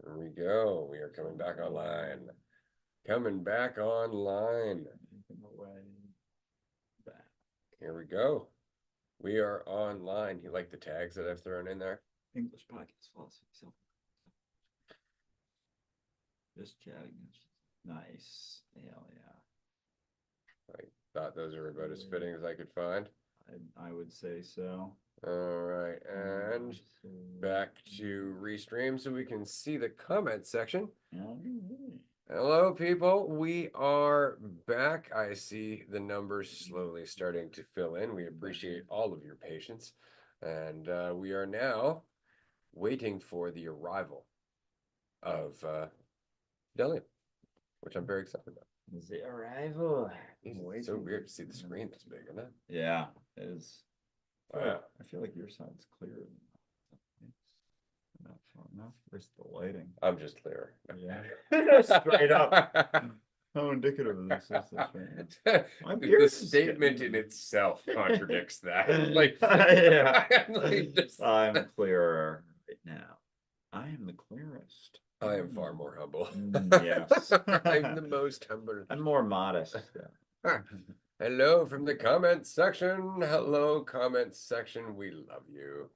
There we go. We are coming back online. Coming back online. Here we go. We are online. You like the tags that I've thrown in there? English podcast philosophy. So just chatting. Nice. Hell yeah. I thought those were about as fitting as I could find. I would say so. All right, and back to restream so we can see the comment section. Hello, people. We are back. I see the numbers slowly starting to fill in. We appreciate all of your patience. And we are now waiting for the arrival of Delium, which I'm very excited about. The arrival. It's so weird to see the screen this big, isn't it? Yeah, it is. Wow. I feel like your side's clearer. Not far enough. Where's the lighting? I'm just clear. Yeah. Straight up. How indicative of this is this right now? The statement in itself contradicts that. Like, yeah. like just... I'm clearer right now. I am the clearest. I am far more humble. Yes. I'm the most humble. I'm more modest. Hello from the comment section. Hello, comment section. We love you.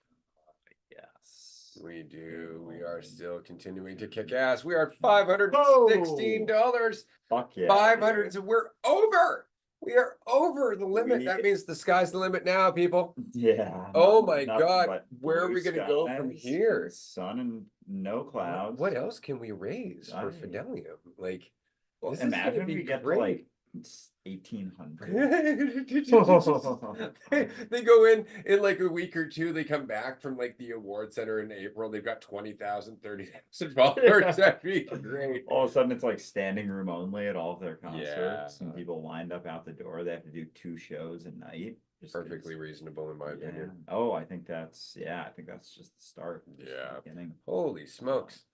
Yes. We do. We are still continuing to kick ass. We are at $516. Fuck yeah. 500. So we're over. We are over the limit. That means the sky's the limit now, people. Yeah. Oh my God. Where are we going to go from here? Sun and no clouds. What else can we raise for Fidelium? Like, well, this imagine is we get to like 1800. They go in like a week or two. They come back from like the award center in April. They've got 20,000, 30,000 followers. That'd be great. All of a sudden, it's like standing room only at all of their concerts, Yeah. and people lined up out the door. They have to do 2 shows a night. Perfectly reasonable, in my opinion. Oh, I think that's just the start. Yeah. The beginning. Holy smokes.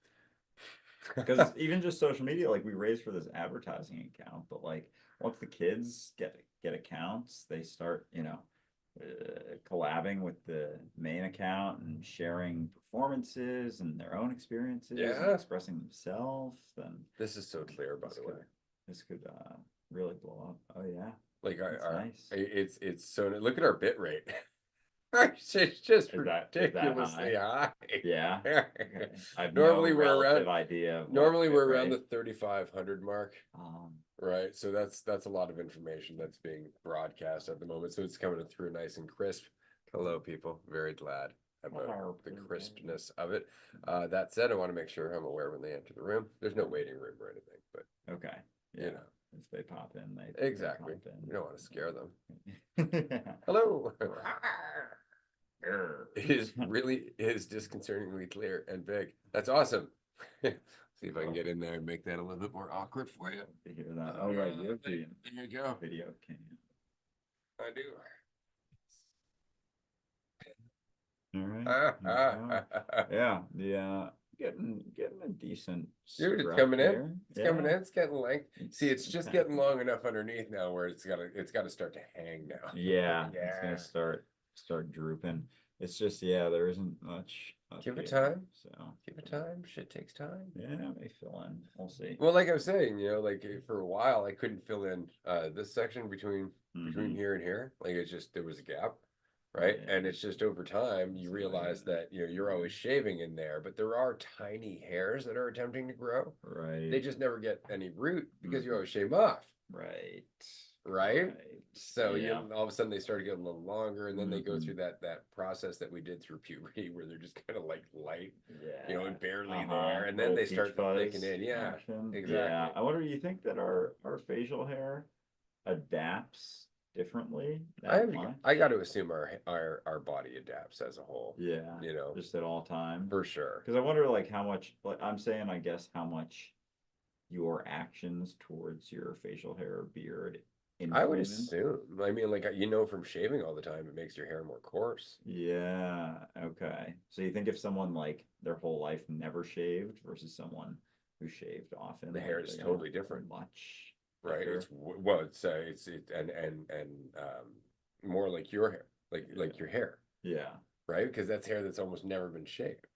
Because even just social media, like we raised for this advertising account, but like once the kids get accounts, they start, collabing with the main account and sharing performances and their own experiences and expressing themselves. Then this is so clear, by the way. This could really blow up. Oh yeah. Like nice. It's so look at our bit rate. It's just ridiculously high. Yeah. Okay. I've Normally we're around idea. Normally we're around the 3,500 mark. Right. So that's a lot of information that's being broadcast at the moment. So it's coming through nice and crisp. Hello, people. Very glad about the crispness of it. That said, I want to make sure I'm aware when they enter the room. There's no waiting room or anything, but okay. Yeah. If they pop in, exactly. They pop in. We don't want to scare them. Hello. It is disconcertingly clear and big. That's awesome. See if I can get in there and make that a little bit more awkward for you. To hear that. Oh right, you have there you go. Video cam. I do. All right. Yeah. Getting a decent. Dude, it's coming in. It's coming in. It's getting length. See, it's just getting long enough underneath now where it's gotta start to hang now. Yeah. It's gonna start drooping. It's just there isn't much. Give it time. So give it time. Shit takes time. Yeah, may fill in. We'll see. Well, like I was saying, like for a while I couldn't fill in this section between here and here. Like it's just there was a gap. Right. Yeah. And it's just over time you realize that you're always shaving in there, but there are tiny hairs that are attempting to grow. Right. They just never get any root because you always shave off. Right. So all of a sudden they start to get a little longer, and then they go through that process that we did through puberty where they're just kind of like light, and barely there, and then they start thicking in. Yeah, exactly. Yeah. I wonder, you think that our facial hair adapts differently? I got to assume our body adapts as a whole. Yeah. Just at all times. For sure. Because I wonder like how much, I'm saying, I guess how much your actions towards your facial hair or beard influence. I would assume. I mean, like from shaving all the time, it makes your hair more coarse. Yeah. Okay. So you think if someone like their whole life never shaved versus someone who shaved often, the hair is totally different. Much. Right. It's and more like your hair, like your hair. Yeah. right? Because that's hair that's almost never been shaved.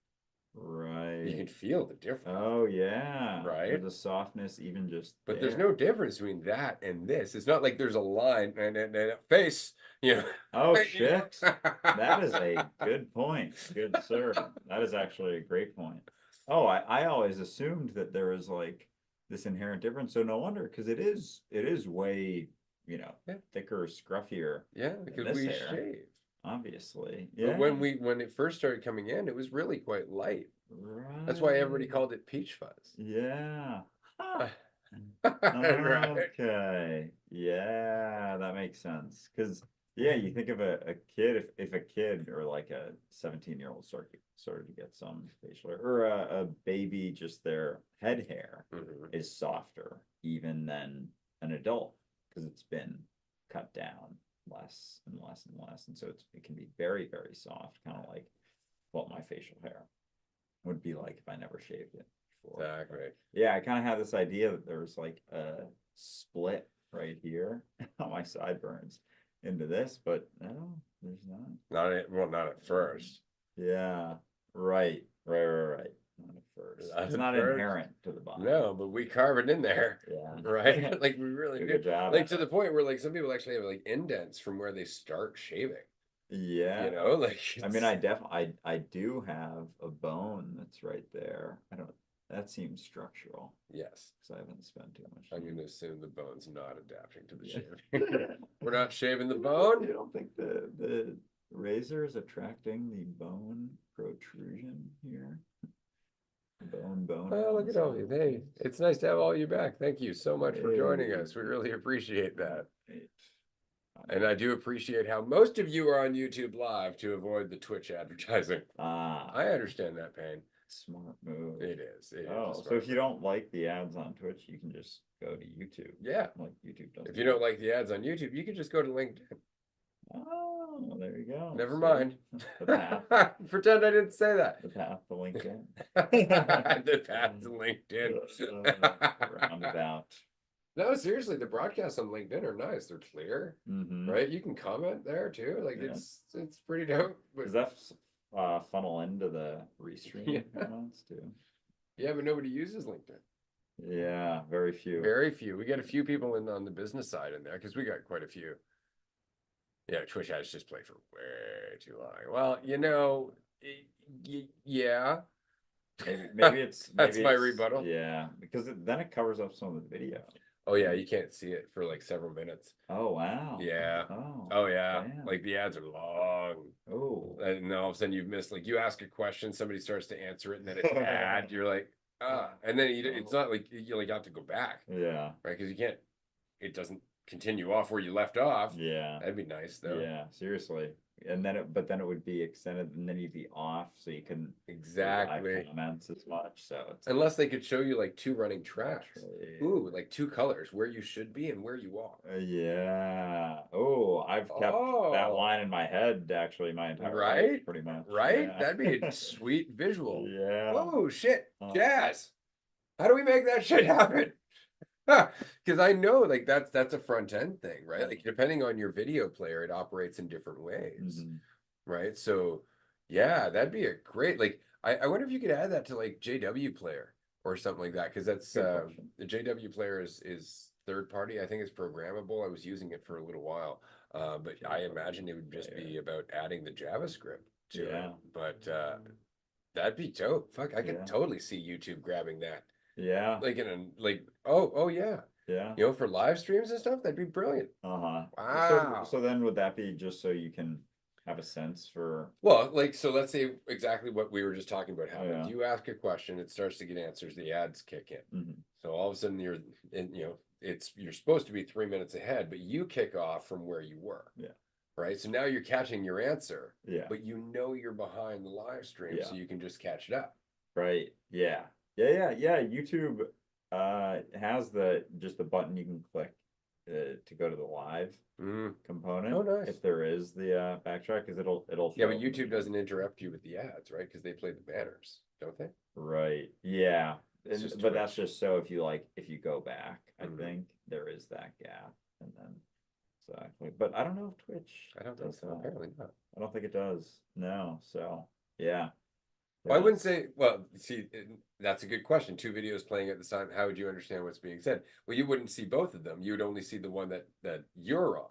You Right. can feel the difference, Oh yeah. right? The softness even just But there's there. no difference between that and this. It's not like there's a line and a face, you know. Oh shit. That is a good point. Good sir. That is actually a great point. Oh, I always assumed that there was like this inherent difference. So no wonder, because it is way, Yeah, thicker, scruffier yeah, than because this we hair, shave. obviously. But Yeah. when it first started coming in, it was really quite light. That's why everybody Right. called it peach fuzz. Yeah. Huh. Right. Okay. Yeah, that makes sense. Because yeah, you think of a kid, if a kid or like a 17-year-old started to get some facial hair, or a baby, just their head hair Mhm. is softer even than an adult because it's been cut down less and less and less. And so it can be very, very soft, kind of like what my facial hair would be like if I never shaved it before. Exactly. But yeah, I kind of had this idea that there was like a split right here on my sideburns into this, but no, there's not. Not at first. Yeah, right. Not at first. Not It's at not first. inherent to the body. No, but we carve it in there. Yeah. Right? Like we really Do a do. good job Like at to the it. point where like some people actually have like indents from where they start shaving. Yeah. Like I mean, it's I do have a bone that's right there. I don't, that seems structural yes. because I haven't spent too much I'm time. going to assume the bone's not adapting to the Yeah. shaving. We're not shaving the You bone. don't think the razor is attracting the bone protrusion here? Bone Oh, around look the at side all of you. the Hey, face. it's nice to have all you back. Thank you so much for joining Hey, us. We really appreciate that. right. And I do appreciate how most of you are on YouTube Live to avoid the Twitch advertising. Ah, I understand that pain. smart move. It is. It is a Oh, so smart if you move. don't like the ads on Twitch, you can just go to YouTube. Yeah. Like YouTube doesn't. If you don't like the ads on YouTube, you can just go to LinkedIn. Oh, there you go. Never See? mind. The path, Pretend I didn't say that. the path to LinkedIn. The path to LinkedIn. Roundabout. No, seriously, the broadcasts on LinkedIn are nice. They're clear, Mm-hmm. right? You can comment there too. Like Yeah. it's pretty dope. Does But that funnel into the restream Yeah. comments too? yeah, but nobody uses LinkedIn. Yeah, very few. Very few. We get a few people in on the business side in there because we got quite a few. Yeah, Twitch ads just play for way too long. Well, yeah. Maybe it's That's maybe my it's rebuttal. yeah, because then it covers up some of the video. Oh yeah, you can't see it for like several minutes. Oh wow. Yeah. Oh. Oh yeah. Damn. Like the ads are long. Oh. And then all of a sudden you've missed like you ask a question, somebody starts to answer it, and then it's ad. You're like, and then it's not like you like have to go back, Yeah. right? Because you can't. It doesn't continue off where you left off. Yeah. That'd be nice though. Yeah, seriously. And then it would be extended and then you'd be off so you couldn't Exactly. live comments as much. So it's Unless they could show you like two running tracks. actually, Ooh, like two colors, where you should be and where you are. yeah. Oh, I've kept that line in my head actually my entire life, Right? pretty much. Right? Yeah. That'd be a sweet visual. Yeah. Oh shit. Uh, Jazz. How do we make that shit happen? Because I know like that's a front end thing, right? Like depending on your video player, it operates in different ways. mhm. Right? So yeah, that'd be a great like I wonder if you could add that to like JW player or something like that, because that's Good question. the JW player is third party. I think it's programmable. I was using it for a little while. But I imagine it would just be about adding the JavaScript to it. Yeah. But that'd be dope. Fuck, I Yeah. could totally see YouTube grabbing that. Yeah. Like in a like oh yeah. Yeah. For live streams and stuff, that'd be brilliant. Uh-huh. Wow. So then would that be just so you can have a sense for Well, like, so let's say exactly what we were just talking about happens. Yeah. You ask a question, it starts to get answers, the ads kick in. Mhm. So all of a sudden you're in, you're supposed to be 3 minutes ahead, but you kick off from where you were. Yeah. Right. So now you're catching your answer. Yeah. But you're behind the live stream, so you can just catch it up. Right. Yeah. YouTube has just the button you can click to go to the live component. Oh, nice. If there is the backtrack, because it'll Yeah, show but YouTube doesn't interrupt you with the ads, right? Because they play the banners, don't they? Right. Yeah. It's just But that's Twitch. just so if you go back, I think there is that gap, and then exactly. But I don't know if Twitch I don't think does so. that. Apparently not. I don't think it does. No. So yeah. Well, I wouldn't There's- say, well, see, that's a good question. Two videos playing at the time. How would you understand what's being said? Well, you wouldn't see both of them. You would only see the one that you're on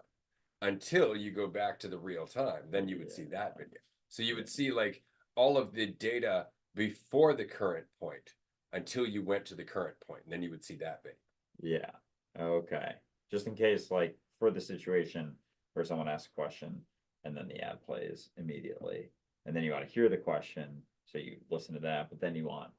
until you go back to the real time. Then you would see that video. So you would see like all of the data before the current point until you went to the current point, and then you would see that video. Yeah. Okay. Just in case, like for the situation where someone asks a question and then the ad plays immediately, and then you want to hear the question, so you listen to that, but then you want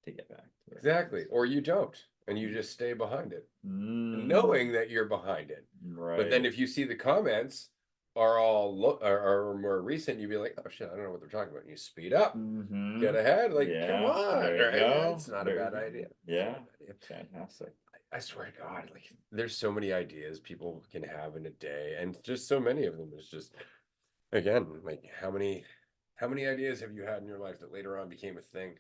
to get back to it. Exactly. Or you don't, and you just stay behind it, Mm, knowing that you're behind it. But then right. if you see the comments are all are more recent, you'd be like, oh shit, I don't know what they're talking about. And you speed up, Mhm. get ahead. Like, come Yeah, on, there you right? go. It's not a There you bad go. idea. Yeah. It's not a bad idea. Fantastic. I swear to God, like there's so many ideas people can have in a day, and just so many of them. It's just again, like how many ideas have you had in your life that later on became a thing?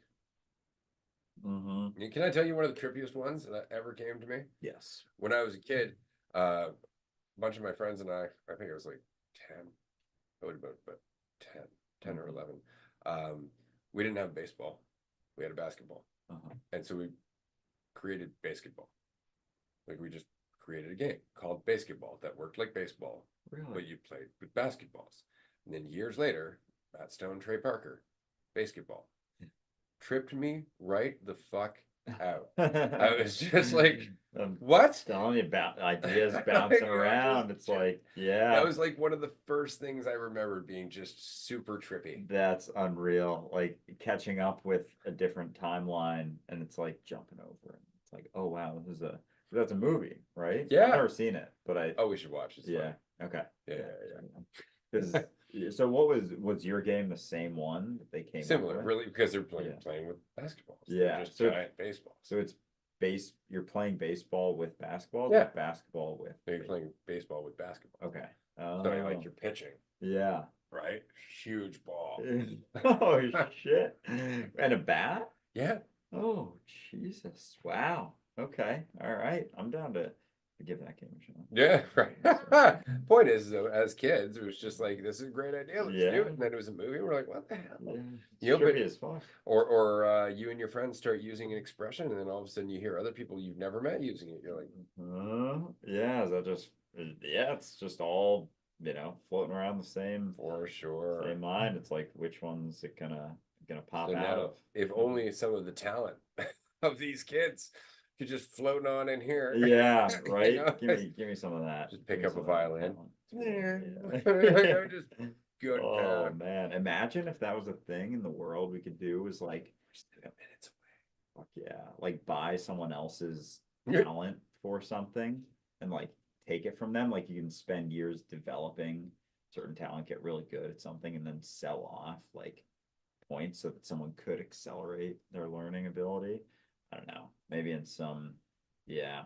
Mm-hmm. Can I tell you one of the trippiest ones that ever came to me? Yes. When I was a kid, a bunch of my friends and I think it was like 10, I would have been about 10 or 11. We didn't have baseball. We had a basketball. And so we created basketball. Like we just created a game called basketball that worked like baseball, Really? but you played with basketballs. And then years later, Matt Stone, Trey Parker, basketball. Tripped me right the fuck out. I was just like, I'm what? telling you about ideas I bouncing was around. just It's like, yeah, That was like one of the first things I remember being just super trippy. that's unreal. Like catching up with a different timeline, and it's like jumping over. And it's like, oh wow, that's a movie, right? I've Yeah. never seen it, but Oh, we should watch. It's yeah, funny. okay, Yeah. So what was your game the same one that they came up Similar, with? really, because they're playing Yeah. playing with basketballs. Yeah, They're just so- giant baseballs. So it's you're playing baseball with basketball, Yeah. or basketball with They're playing baseball with basketball. Okay. So like you're pitching, Yeah. right? Huge ball. Oh shit. And a bat? Yeah. Oh Jesus. Wow. Okay. All right. I'm down to give that game a shot. Yeah, right. Point is, though, as kids, it was just like, this is a great idea. Let's do Yeah. it. And then it was a movie. We're like, what the hell? Yeah. You know, but- Trippy as fuck. Or you and your friends start using an expression, and then all of a sudden you hear other people you've never met using it. You're like, Yeah, is that just yeah, it's just all, floating around the same for sure. same mind. It's like which one's it gonna pop So out now, of? if only some of the talent of these kids could just float on in here. Yeah, You right. know? Give me some of that. Just pick Give me up a some of that violin. talent. Yeah. Just good. Oh man, imagine if that was a thing in the world we could do was like Just a minutes fuck yeah, like buy someone else's Yeah. talent for something and like take it from them. Like you can spend years developing certain talent, get really good at something, and then sell off like points so that someone could accelerate their learning ability. I don't know, maybe in some, yeah,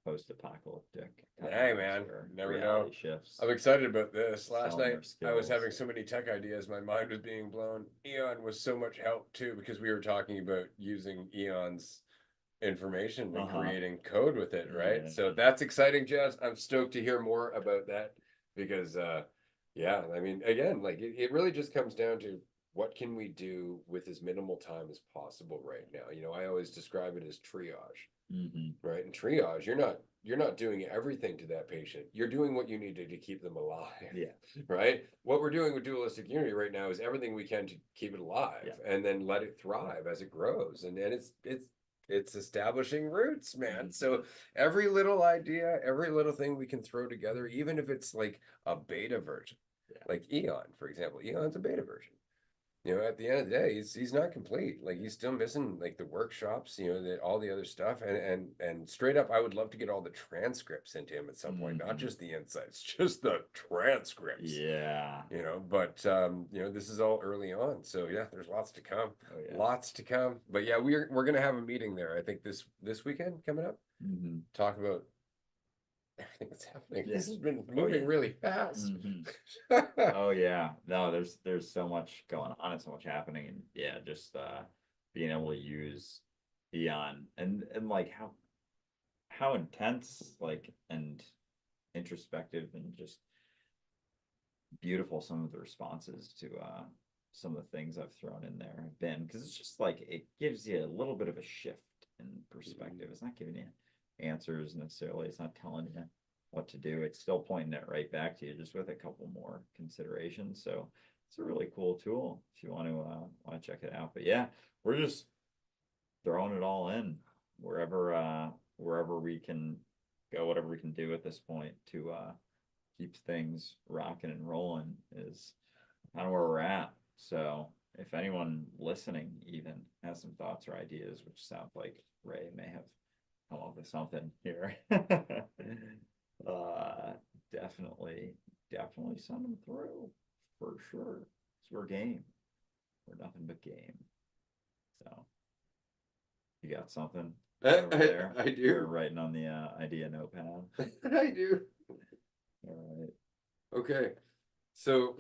post-apocalyptic Hey times man, where never know. reality shifts. I'm excited about this. Last Selling night their I was skills. having so many tech ideas, my mind was being blown. Eon was so much help too, because we were talking about using Eon's information and creating code with it, right? Yeah. So that's exciting, Jess. I'm stoked to hear more about that because yeah, I mean, again, like it really just comes down to what can we do with as minimal time as possible right now. You know, I always describe it as triage. Right? And triage, you're not doing everything to that patient. You're doing what you need to keep them alive. Yeah. Right? What we're doing with Dualistic Unity right now is everything we can to keep it alive and then let it thrive as it grows. And it's establishing roots, man. So every little idea, every little thing we can throw together, even if it's like a beta version, like Eon, for example. Eon's a beta version. You know, at the end of the day, he's not complete. Like he's still missing like the workshops, you know, all the other stuff. And straight up, I would love to get all the transcripts into him at some point, not just the insights, just the transcripts. Yeah. You know, but you know, this is all early on. So yeah, there's lots to come. Oh, yeah. Lots to come. But yeah, we're gonna have a meeting there, I think this weekend coming up. Talk about everything that's happening. Yeah. This has been moving really fast. Oh yeah, no, there's so much going on and so much happening, and yeah, just being able to use Eon and like how intense like and introspective and just beautiful some of the responses to some of the things I've thrown in there have been, because it's just like it gives you a little bit of a shift in perspective. It's not giving you answers necessarily, it's not telling you what to do, it's still pointing it right back to you just with a couple more considerations. So it's a really cool tool if you want to check it out. But yeah, we're just throwing it all in wherever we can go, whatever we can do at this point to keep things rocking and rolling is kind of where we're at. So if anyone listening even has some thoughts or ideas, which sounds like Ray may have come up with something here, definitely send them through for sure. So we're game. We're nothing but game. So you got something over there? I do. You're writing on the idea notepad. I do. All right. Okay. So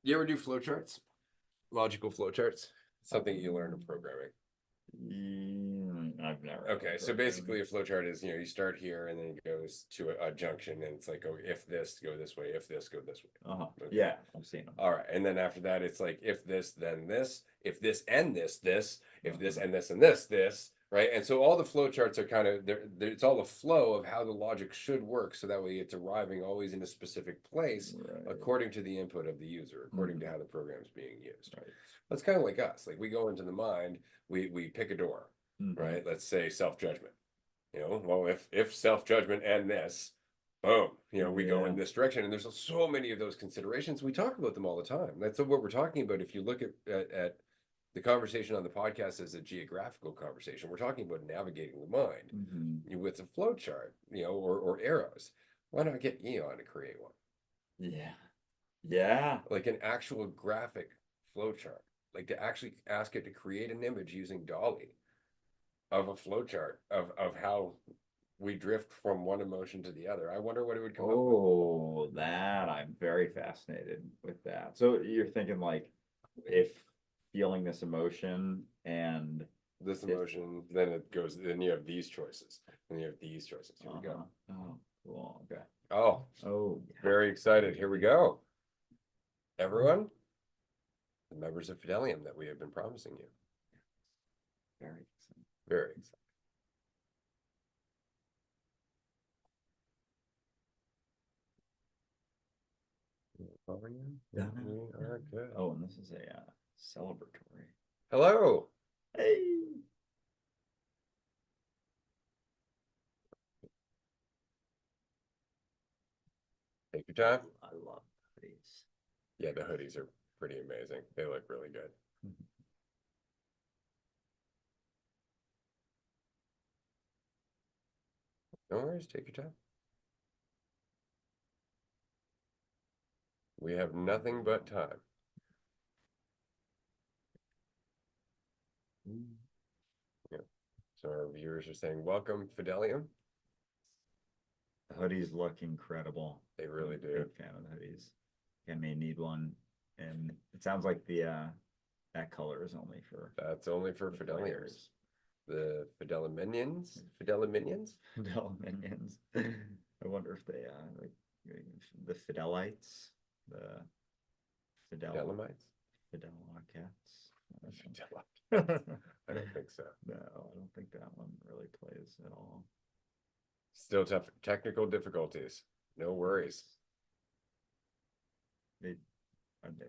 you ever do flowcharts? Logical flowcharts? Something you learn in programming. I've never. Okay, so basically a flowchart is, you start here and then it goes to a junction and it's like, oh, if this, go this way, if this, go this way. Okay. Yeah, I've seen them. All right, and then after that, it's like, if this, then this, if this and this, if this and this and this, right? And so all the flowcharts are kind of, it's all the flow of how the logic should work, so that way it's arriving always in a specific place, right, according to the input of the user, according to how the program's being used. Right. That's kind of like us. Like we go into the mind, we pick a door, right? Let's say self-judgment. Well, if self-judgment and this, boom, we go in this direction. And there's so many of those considerations. We talk about them all the time. That's what we're talking about. If you look at the conversation on the podcast as a geographical conversation, we're talking about navigating the mind with a flow chart, or arrows. Why not get Eon to create one? Yeah. Like an actual graphic flow chart. Like to actually ask it to create an image using Dolly of a flow chart of how we drift from one emotion to the other. I wonder what it would come up with. Oh, that I'm very fascinated with that. So you're thinking like, if feeling this emotion and this emotion, then then you have these choices, and you have these choices. Here we go. Oh, cool. Okay. Oh, very excited. Here we go. Everyone, the members of Fidelium that we have been promising you. Very excited. Very excited. We are good. Oh, and this is a celebratory. Hello. Hey. Take your time. I love hoodies. Yeah, the hoodies are pretty amazing. They look really good. No worries, take your time. We have nothing but time. Yeah. So our viewers are saying, welcome, Fidelium. The hoodies look incredible. They really do. Big fan of the hoodies. I may need one. And it sounds like that color is only for... That's only for Fideliums. The Fideliminions? Fideliminions? Fideliminions. I wonder if they, like, the Fidelites, the Fidelamites? Fidelocats. I don't think so. No, I don't think that one really plays at all. Still tough technical difficulties. No worries. They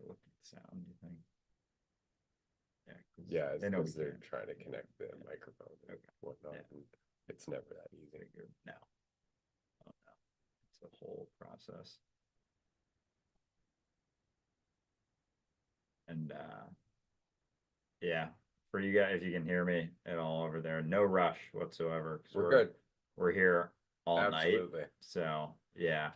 look at the sound, you think? Yeah, it's they know because they're trying to connect the microphone and whatnot. Yeah. And it's never that easy. No. Oh no. It's a whole process. And yeah, for you guys, if you can hear me at all over there, no rush whatsoever. We're good. We're here all Absolutely. night. So yeah.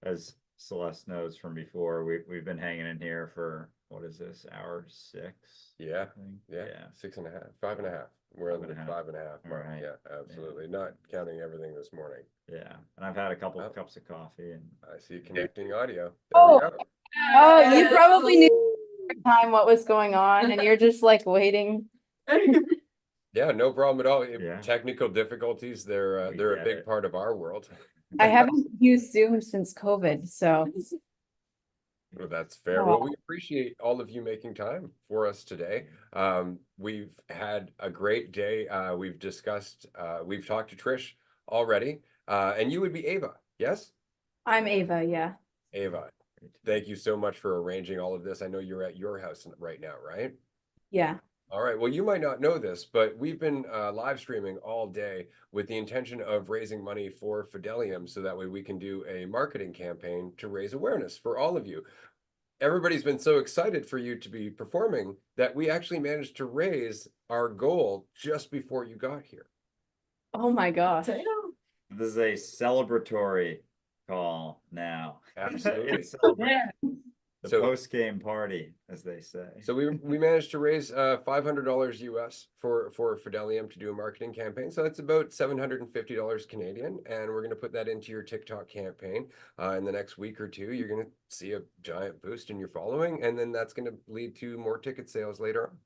As Celeste knows from before, we've been hanging in here for, what is this, hour 6? Yeah. I think? Yeah. 6.5, 5.5. We're on the 5.5 mark. Right. Yeah, absolutely. Not counting everything this morning. Yeah. And I've had a couple of cups of coffee and I see connecting audio. There we go. Oh, you probably knew time what was going on, and you're just like waiting. Yeah, no problem at all. Yeah. Technical difficulties, they're We a get big it. part of our world. I haven't used Zoom since COVID, so Well, that's fair. Well, we appreciate all of you making time for us today. We've had a great day. We've talked to Trish already, and you would be Ava, yes? I'm Ava, yeah. Ava, thank you so much for arranging all of this. I know you're at your house right now, right? Yeah. All right. Well, you might not know this, but we've been live streaming all day with the intention of raising money for Fidelium so that way we can do a marketing campaign to raise awareness for all of you. Everybody's been so excited for you to be performing that we actually managed to raise our goal just before you got here. Oh my gosh. This is a celebratory call now. Absolutely. It's celebrate the So- post-game party, as they say. So we managed to raise $500 US for Fidelium to do a marketing campaign. So that's about $750 Canadian, and we're going to put that into your TikTok campaign. In the next week or two, you're going to see a giant boost in your following, and then that's going to lead to more ticket sales later on.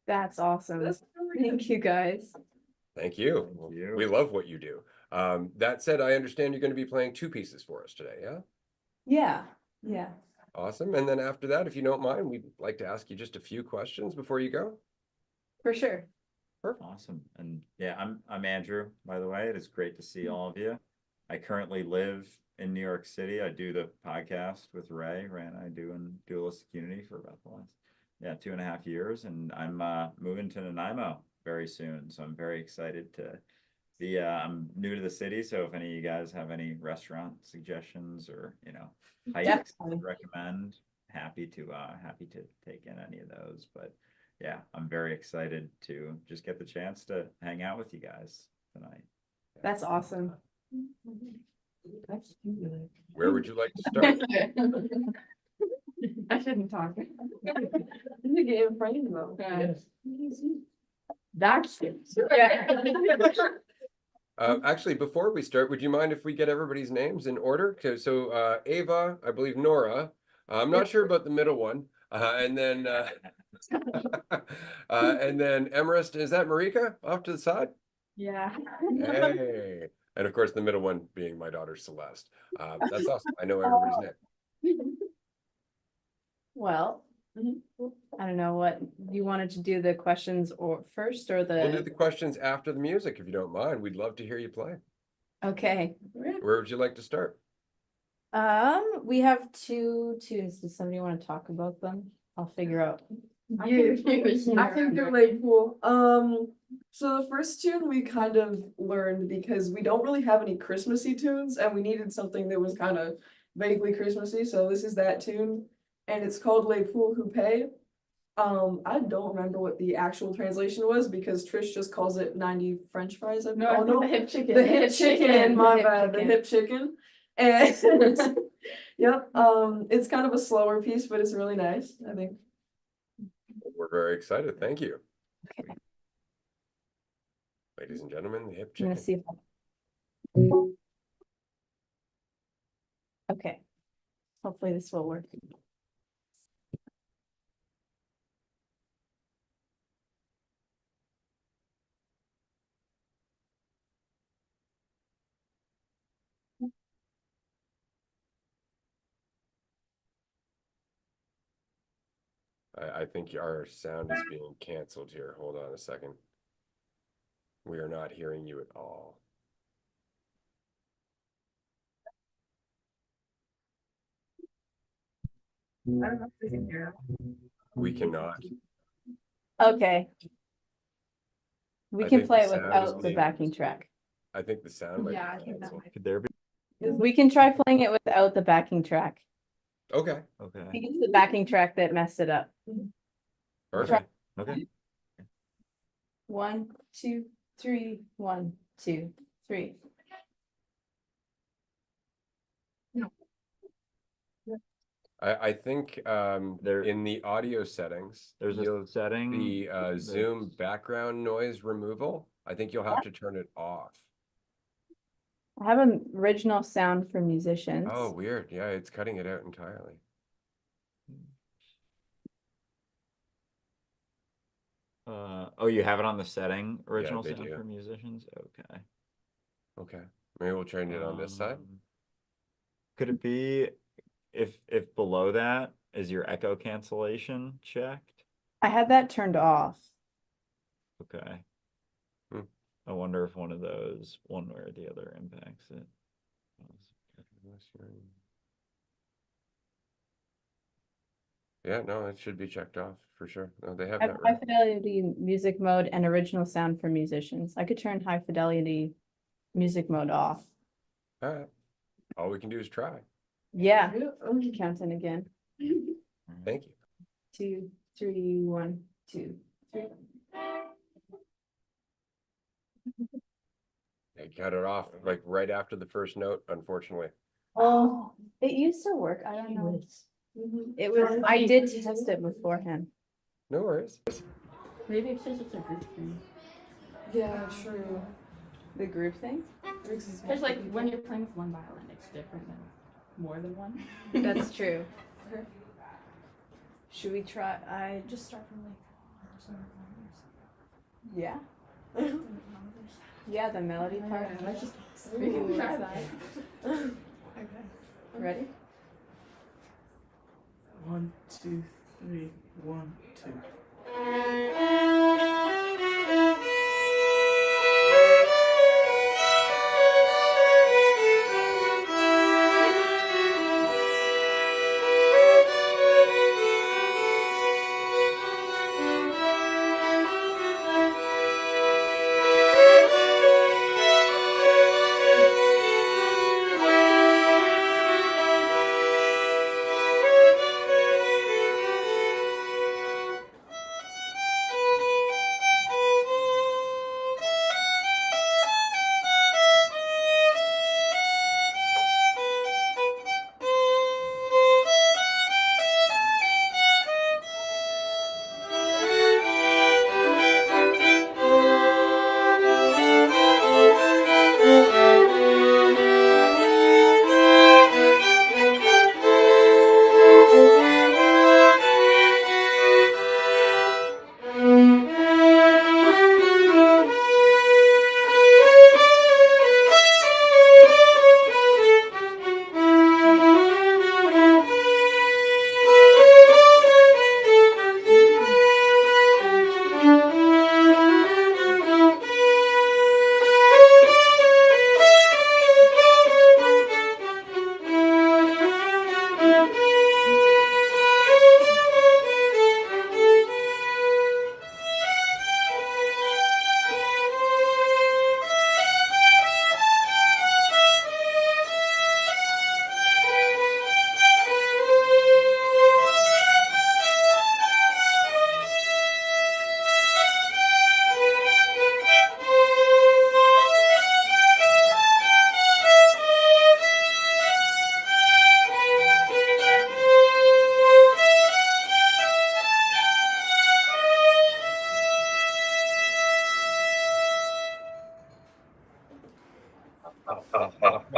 That's awesome. Thank you guys. Thank you. Thank you. We love what you do. That said, I understand you're going to be playing 2 pieces for us today, yeah? Yeah, yeah. Awesome. And then after that, if you don't mind, we'd like to ask you just a few questions before you go. For sure. Awesome. And yeah, I'm Andrew, by the way. It is great to see all of you. I currently live in New York City. I do the podcast with Ray and I do in Dualistic Unity for about the last 2.5 years. And I'm moving to Nanaimo very soon. So I'm very excited to be I'm new to the city. So if any of you guys have any restaurant suggestions or hikes I would recommend, happy to take in any of those. But yeah, I'm very excited to just get the chance to hang out with you guys tonight. That's awesome. Where would you like to start? I shouldn't talk. You get in frame though. That's Actually, before we start, would you mind if we get everybody's names in order? So Ava, I believe Nora. I'm not sure about the middle one. And then Emerist, is that Marika off to the side? Yeah. Hey. And of course, the middle one being my daughter Celeste. That's awesome. I know everybody's name. Well, I don't know what you wanted to do, the questions or first or We'll do the, the questions after the music, if you don't mind. We'd love to hear you play. okay. Where would you like to start? We have 2 tunes. Does somebody want to talk about them? I'll figure out. I can do Lake Pool. So the first tune we kind of learned because we don't really have any Christmassy tunes and we needed something that was kind of vaguely Christmassy. So this is that tune and it's called Les Poules Huppées. I don't remember what the actual translation was because Trish just calls it 90 French fries. The hip chicken. The hip chicken, my bad, the hip chicken. And yep, it's kind of a slower piece, but it's really nice, I think. We're very excited. Thank you. Okay. Ladies and gentlemen, the hip I'm gonna chicken. see if okay. Hopefully this will work. I think our sound is being canceled here. Hold on a second. We are not hearing you at all. I don't know if they can hear. We cannot. Okay. We I can think play it the sound is without the being- backing track. I think the sound might Yeah, I be think that canceled. might. Could there be? We can try playing it without the backing track. Okay, I Okay. think it's the backing track that messed it up. perfect. Okay. 1, 2, 3, 1, 2, 3. I think There- in the audio settings, There's you'll a setting. the Zoom background noise removal. I think you'll have to turn it off. I have an original sound for musicians. Oh, weird. Yeah, it's cutting it out entirely. Oh, you have it on the setting, original they sound do. for musicians? Okay. Okay, maybe we'll change it on this side. Could it be if below that is your echo cancellation checked? I had that turned off. Okay. Hmm. I wonder if one of those, one way or the other, impacts it. Yeah, no, it should be checked off for sure. No, they have I have that high right. fidelity music mode and original sound for musicians. I could turn high fidelity music mode off. All right. All we can do is try. Yeah, counting again. Thank you. 2, 3, 1, 2, 3. I cut it off like right after the first note, unfortunately. Oh, it used to work. I don't know. It was. I did test it beforehand. No worries. Maybe it's just a group thing. Yeah, true. The group thing. Because like when you're playing with one violin, it's different than more than one. That's true. Okay. Should we try? I Just start from like yeah. Yeah, the melody part. let's just We can try that. Okay. Ready? 1, 2, 3, 1, 2.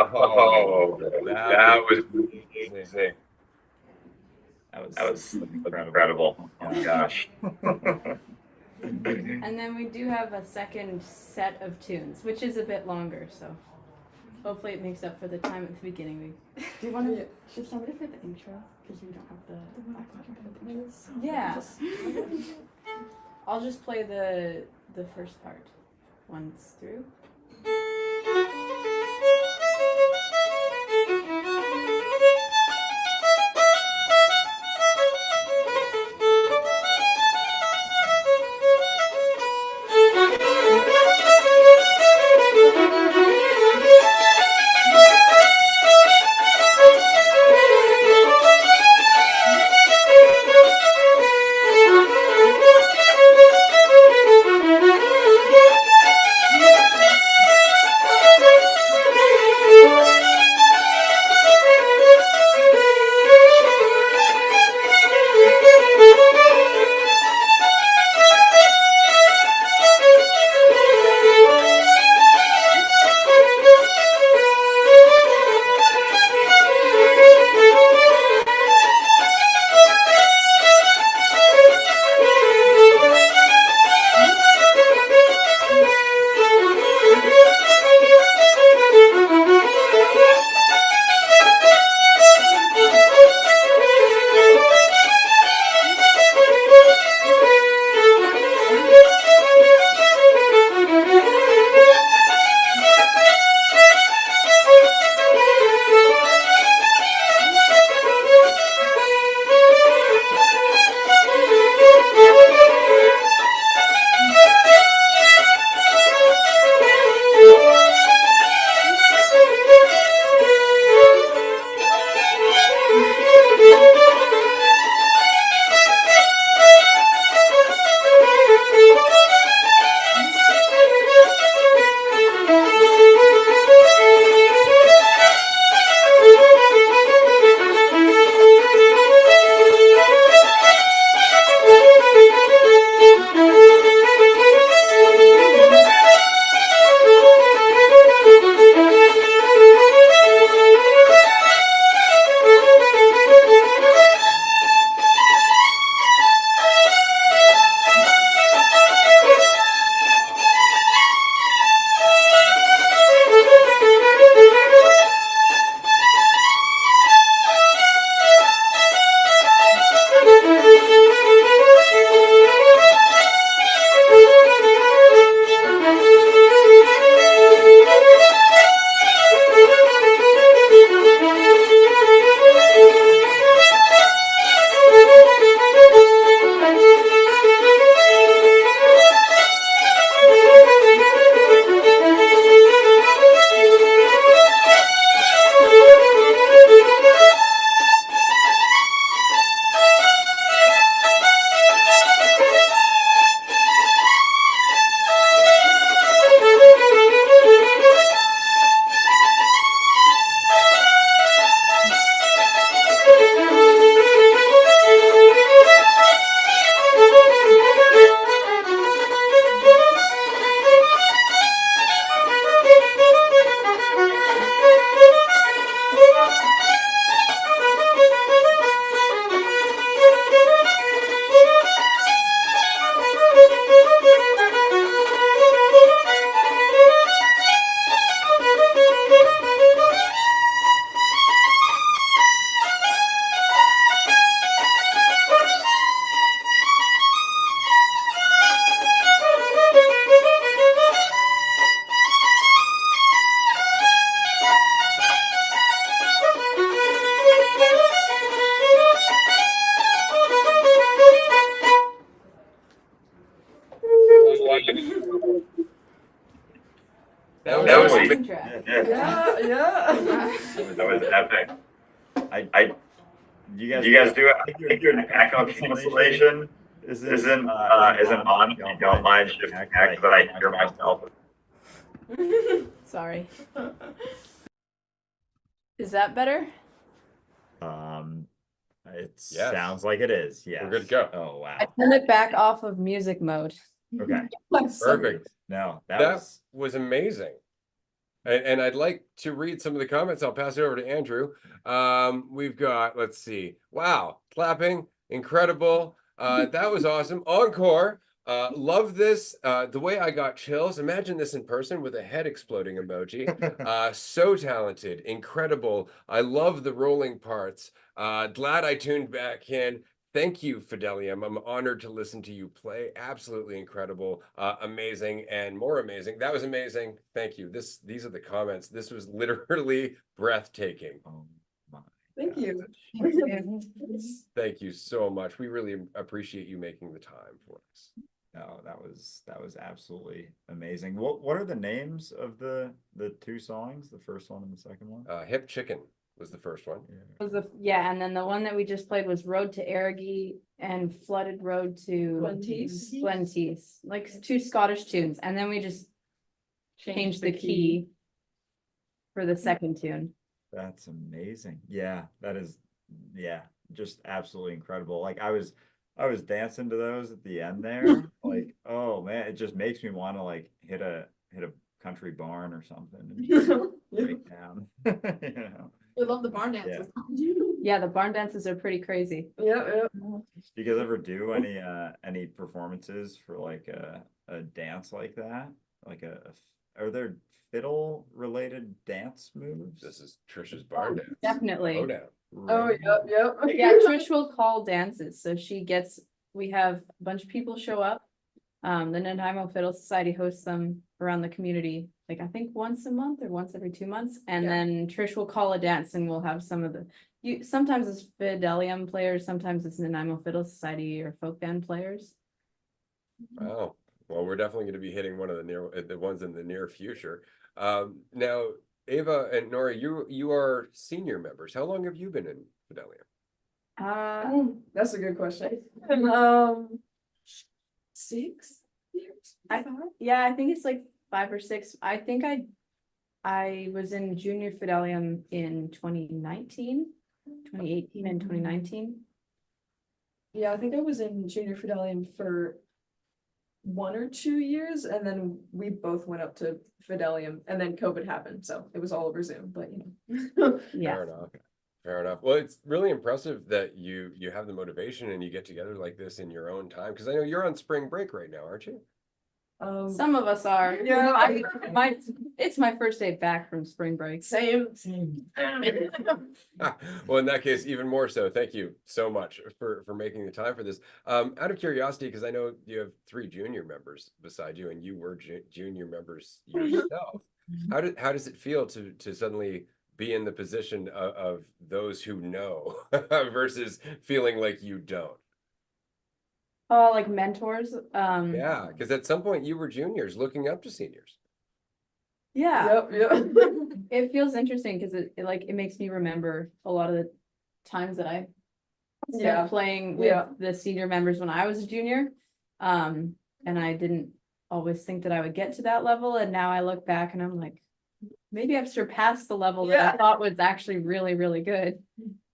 Oh, that was amazing. That was incredible. Oh my gosh. And then we do have a second set of tunes, which is a bit longer, so hopefully it makes up for the time at the beginning. Do you want to? Should somebody play the intro? Because we don't have the background. Yeah. I'll just play the first part once through. That was That was amazing. backing track. Yeah, yeah. That was epic. I you guys do I it. I think your backup cancellation isn't on. If you don't mind shifting back, but I hear myself. Sorry. Is that better? It Yes. sounds like it is. Yeah. We're good to go. Oh wow. I turned it back off of music mode. Okay. Perfect. No, that That was was amazing. And I'd like to read some of the comments. I'll pass it over to Andrew. We've got, let's see. Wow, clapping, incredible. That was awesome. Encore. Love this. The way I got chills. Imagine this in person with a head exploding emoji. So talented, incredible. I love the rolling parts. Glad I tuned back in. Thank you, Fidelium. I'm honored to listen to you play. Absolutely incredible, amazing, and more amazing. That was amazing. Thank you. These are the comments. This was literally breathtaking. oh my Thank you. Thank you so much. We really appreciate you making the time for us. No, that was absolutely amazing. What are the names of the two songs? The first one and the second one? Hip Chicken was the first one. Yeah, and then the one that we just played was Road to Arrogee and Flooded Road to Glentees. Glentees, like two Scottish tunes, and then we just changed the key for the second tune. That's amazing. Yeah, that is, yeah, just absolutely incredible. Like I was dancing to those at the end there. Like, oh man, it just makes me want to like hit a country barn or something and just break down. You know. We love the barn dances. Yeah, the barn dances are pretty crazy. Yeah, yeah. Do you guys ever do any performances for like a dance like that? Like are there fiddle related dance moves? This is Trisha's barn dance. Definitely. Lowdown. Oh, yep, yep. Yeah, Trish will call dances, so we have a bunch of people show up. The Nanaimo Fiddle Society hosts them around the community, like I think once a month or once every 2 months, and Yeah. then Trish will call a dance and we'll have some of sometimes it's Fidelium players, sometimes it's Nanaimo Fiddle Society or folk band players. Wow. Well, we're definitely going to be hitting one of the ones in the near future. Now, Ava and Nora, you are senior members. How long have you been in Fidelium? That's a good question. 6 years? I think it's like 5 or 6. I think I was in junior Fidelium in 2018 and 2019. Yeah, I think I was in junior Fidelium for 1 or 2 years, and then we both went up to Fidelium, and then COVID happened, so it was all over Zoom, but you know. Yeah. Fair enough. Fair enough. Well, it's really impressive that you have the motivation and you get together like this in your own time. Because I know you're on spring break right now, aren't you? Some of us are. Yeah. It's my first day back from spring break. Same. Well, in that case, even more so. Thank you so much for making the time for this. Out of curiosity, because I know you have 3 junior members beside you, and you were junior members yourself. How does it feel to suddenly be in the position of those who know versus feeling like you don't? Oh, like mentors. Yeah, because at some point you were juniors looking up to seniors. Yeah. Yep, yep. It feels interesting because it makes me remember a lot of the times that I spent Yeah. playing with Yeah. the senior members when I was a junior. And I didn't always think that I would get to that level. And now I look back and I'm like, maybe I've surpassed the level that I Yeah. thought was actually really, really good.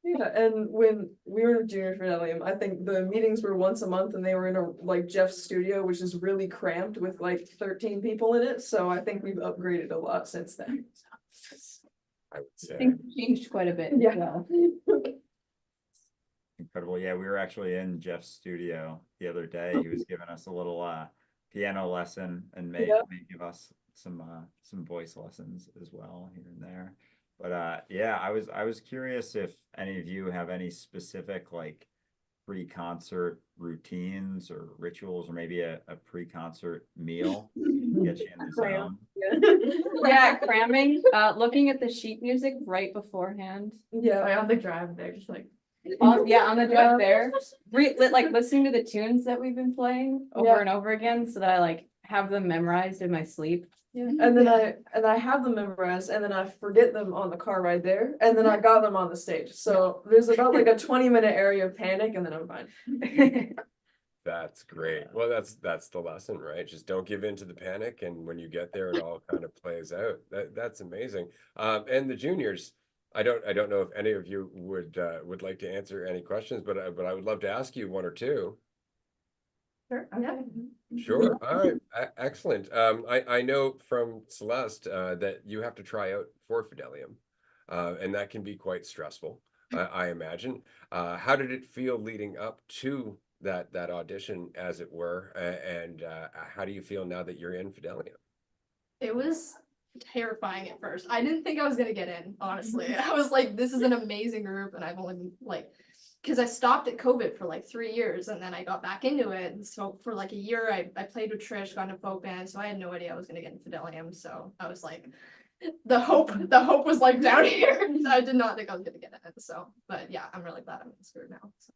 Yeah, and when we were in junior Fidelium, I think the meetings were once a month, and they were in Jeff's studio, which is really cramped with like 13 people in it. So I think we've upgraded a lot since then. I would say. Things have changed quite a bit. Yeah. Incredible. Yeah, we were actually in Jeff's studio the other day. He was giving us a little piano lesson and may give us some voice lessons as well here and there. But yeah, I was curious if any of you have any specific like pre-concert routines or rituals, or maybe a pre-concert meal get you in the zone. Yeah, cramming, looking at the sheet music right beforehand. Yeah. On the drive, they're just like. On the drive there, listening to the tunes that we've been playing over and over again, so that I have them memorized in my sleep. And then I have them memorized, and then I forget them on the car ride there, and then I got them on the stage. So there's about like a 20-minute area of panic, and then I'm fine. That's great. Well, that's the lesson, right? Just don't give in to the panic, and when you get there, it all kind of plays out. That's amazing. And the juniors, I don't know if any of you would like to answer any questions, but I would love to ask you one or two. Sure. Okay. Sure. All right. Excellent. I know from Celeste that you have to try out for Fidelium, and that can be quite stressful, I imagine. How did it feel leading up to that audition, as it were, and how do you feel now that you're in Fidelium? It was terrifying at first. I didn't think I was gonna get in, honestly. I was like, this is an amazing group, and I've only been like, because I stopped at COVID for like 3 years, and then I got back into it. And so for like a year, I played with Trish, got into folk band, so I had no idea I was gonna get in Fidelium. So I was like, the hope was like down here. I did not think I was gonna get in. So, but yeah, I'm really glad I'm in this group now. So.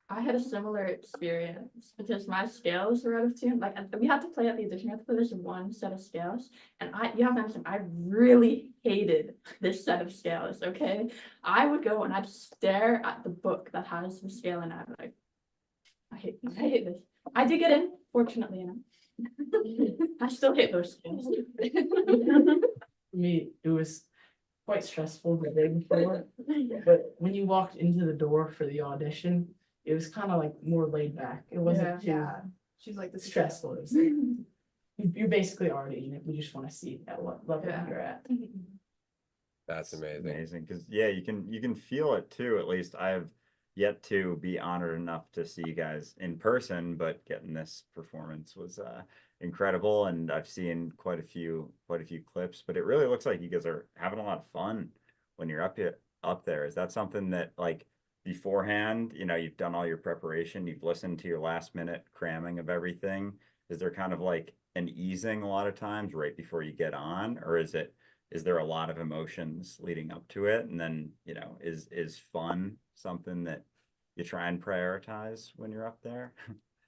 I had a similar experience because my scales were out of tune. Like we had to play at the audition, we had to play this one set of scales. And you have to understand, I really hated this set of scales, okay? I would go and I'd stare at the book that has the scale and I'd be like, I hate this. I did get in, fortunately enough. I still hate those scales. For me, it was quite stressful the day before, but when you walked into the door for the audition, it was kind of like more laid back. It wasn't too She's like this stressful. It was like, you're basically already in it. We just want to see at what level you're at. That's amazing. Amazing, because yeah, you can feel it too. At least I have yet to be honored enough to see you guys in person, but getting this performance was incredible, and I've seen quite a few clips. But it really looks like you guys are having a lot of fun when you're up there. Is that something that, like, beforehand, you've done all your preparation, you've listened to your last minute cramming of everything? Is there kind of like an easing a lot of times right before you get on, or is there a lot of emotions leading up to it? And then, is fun something that you try and prioritize when you're up there?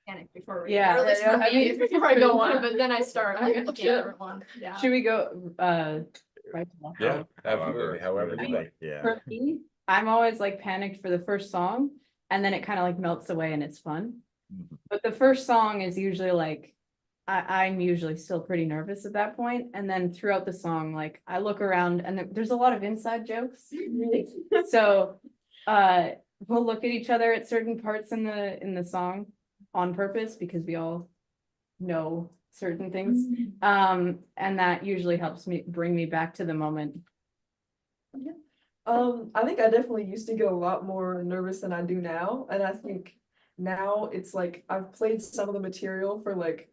Panic before Yeah, or at least yeah, for I me, mean- before I go on, but then I start looking at everyone. Yeah. Should we go right to left? Yeah, absolutely. However you like. Yeah. For me, I'm always like panicked for the first song, and then it kind of like melts away and it's fun. Mhm. But the first song is usually like I'm usually still pretty nervous at that point, and then throughout the song, like I look around and there's a lot of inside jokes. So we'll look at each other at certain parts in the song on purpose because we all know certain things. And that usually helps me bring me back to the moment. I think I definitely used to get a lot more nervous than I do now, and I think now it's like I've played some of the material for like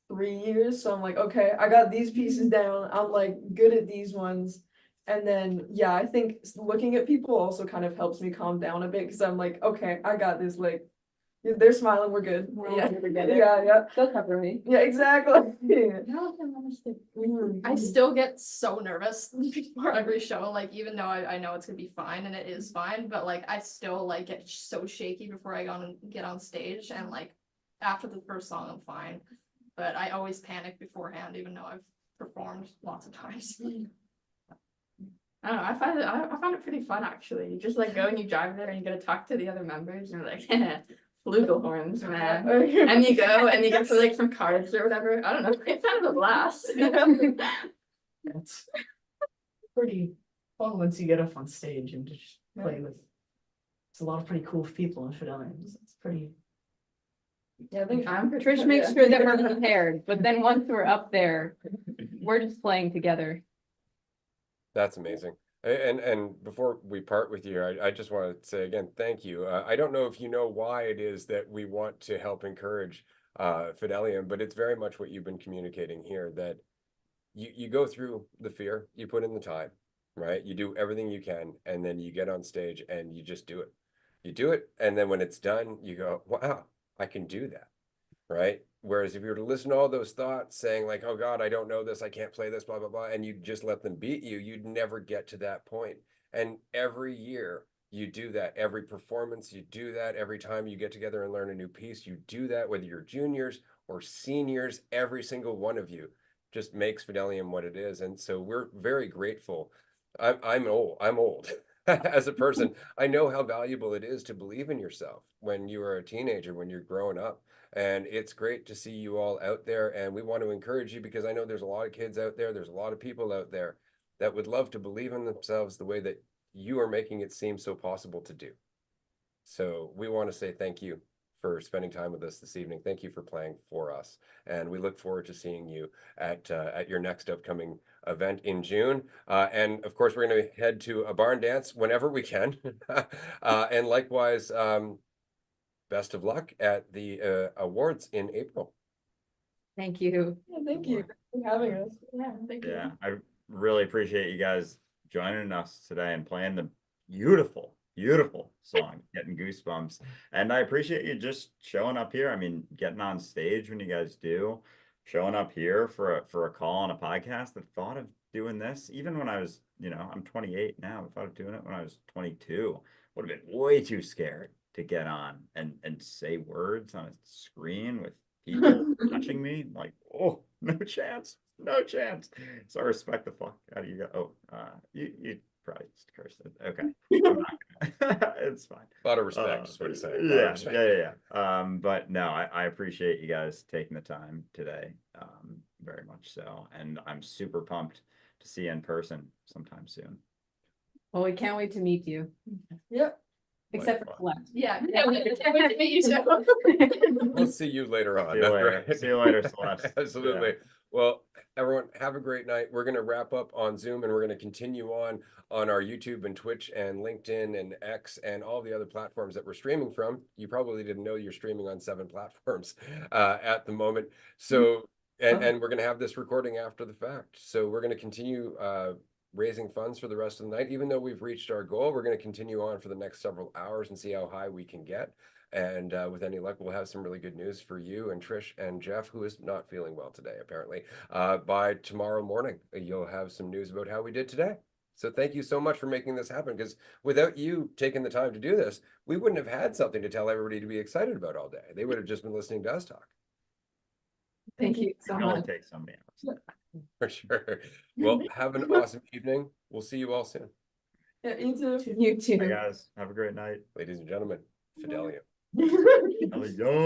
3 years, so I'm like, okay, I got these pieces down, I'm like good at these ones. And then yeah, I think looking at people also kind of helps me calm down a bit, because I'm like, okay, I got this, like they're smiling, we're good. We're all Yeah, here together. yeah, They'll cover me. yeah, exactly. I still get so nervous before every show, like even though I know it's gonna be fine and it is fine, but like I still like get so shaky before I get on stage, and like after the first song I'm fine. But I always panic beforehand, even though I've performed lots of times. I don't know, I find it pretty fun actually. You just like go and you drive there and you get to talk to the other members and you're like, flugelhorns, man. And you go and you get to like some cards or whatever. I don't know, it's kind of a blast. It's pretty fun once you get up on stage and just play with. It's a lot of pretty cool people in Fidelity. It's pretty. Yeah, I think Trish makes sure that we're prepared, but then once we're up there, we're just playing together. That's amazing. And before we part with you, I just want to say again, thank you. I don't know if you know why it is that we want to help encourage Fidelium, but it's very much what you've been communicating here, that you go through the fear, you put in the time, right? You do everything you can, and then you get on stage and you just do it. You do it, and then when it's done, you go, wow, I can do that, right? Whereas if you were to listen to all those thoughts saying like, oh God, I don't know this, I can't play this, blah, blah, blah, and you just let them beat you, you'd never get to that point. And every year you do that, every performance, you do that, every time you get together and learn a new piece, you do that, whether you're juniors or seniors, every single one of you just makes Fidelium what it is. And so we're very grateful. I'm old as a person. I know how valuable it is to believe in yourself when you are a teenager, when you're growing up. And it's great to see you all out there. And we want to encourage you because I know there's a lot of kids out there. There's a lot of people out there that would love to believe in themselves the way that you are making it seem so possible to do. So we want to say thank you for spending time with us this evening. Thank you for playing for us. And we look forward to seeing you at your next upcoming event in June. And of course, we're going to head to a barn dance whenever we can. And likewise, best of luck at the awards in April. Thank you. Yeah, thank you for having us. Yeah, thank you. Yeah, I really appreciate you guys joining us today and playing the beautiful, beautiful song, Getting Goosebumps. And I appreciate you just showing up here. I mean, getting on stage when you guys do, showing up here for a call on a podcast. The thought of doing this, even when I was, I'm 28 now, the thought of doing it when I was 22 would have been way too scared to get on and say words on a screen with people touching me. Like, oh, no chance. No chance. So I respect the fuck out of you. You probably just cursed it. Okay. I'm not gonna. It's fine. A lot of respect is what I'm saying. Yeah. But no, I appreciate you guys taking the time today. Very much so. And I'm super pumped to see you in person sometime soon. Well, we can't wait to meet you, Yep. except for Like, Colette. Yeah, yeah, we can't wait to meet you too. We'll see you later on. See you That's later. right. See you later, Celeste. Absolutely. Yeah. Well, everyone, have a great night. We're going to wrap up on Zoom and we're going to continue on our YouTube and Twitch and LinkedIn and X and all the other platforms that we're streaming from. You probably didn't know you're streaming on 7 platforms at the moment. So, and we're going to have this recording after the fact. So we're going to continue raising funds for the rest of the night. Even though we've reached our goal, we're going to continue on for the next several hours and see how high we can get. And with any luck, we'll have some really good news for you and Trish and Jeff, who is not feeling well today, apparently. By tomorrow morning, you'll have some news about how we did today. So thank you so much for making this happen, because without you taking the time to do this, we wouldn't have had something to tell everybody to be excited about all day. They would have just been listening to us talk. Thank you so It only much. takes so many hours. For sure. Well, have an awesome evening. We'll see you all soon. Yeah, you too. You Bye, too. guys. Have a great night. Ladies and gentlemen, Fidelium. There we go.